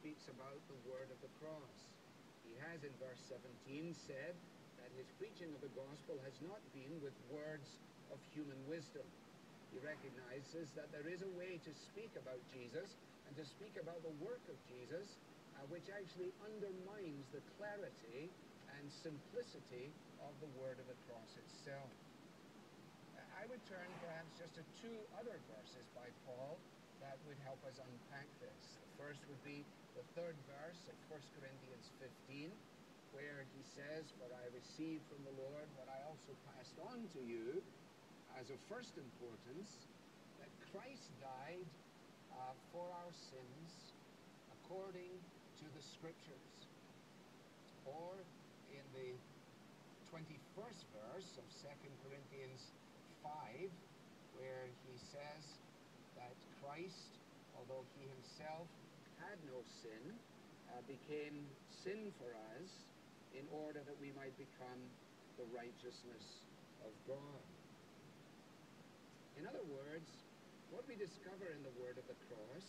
speaks about the word of the cross. He has, in verse 17, said that his preaching of the gospel has not been with words of human wisdom. He recognizes that there is a way to speak about Jesus and to speak about the work of Jesus, which actually undermines the clarity and simplicity of the word of the cross itself. I would turn perhaps just to two other verses by Paul that would help us unpack this. The first would be the third verse of 1 Corinthians 15, where he says, "For I received from the Lord what I also passed on to you as of first importance, that Christ died for our sins according to the Scriptures." Or in the 21st verse of 2 Corinthians 5, where he says that Christ, although he himself had no sin, became sin for us in order that we might become the righteousness of God. In other words, what we discover in the word of the cross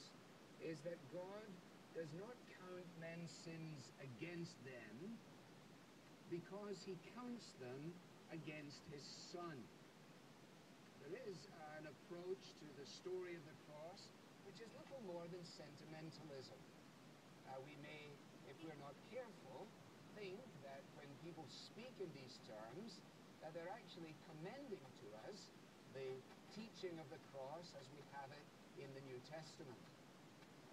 is that God does not count men's sins against them because he counts them against his Son. There is an approach to the story of the cross which is little more than sentimentalism. We may, if we're not careful, think that when people speak in these terms, that they're actually commending to us the teaching of the cross as we have it in the New Testament.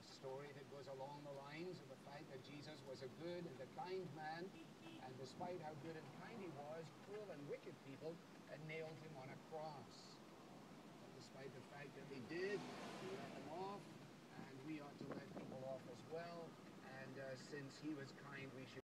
A story that goes along the lines of the fact that Jesus was a good and a kind man, and despite how good and kind he was, cruel and wicked people had nailed him on a cross. And despite the fact that they did, he let them off, and we ought to let people off as well. And since he was kind, we should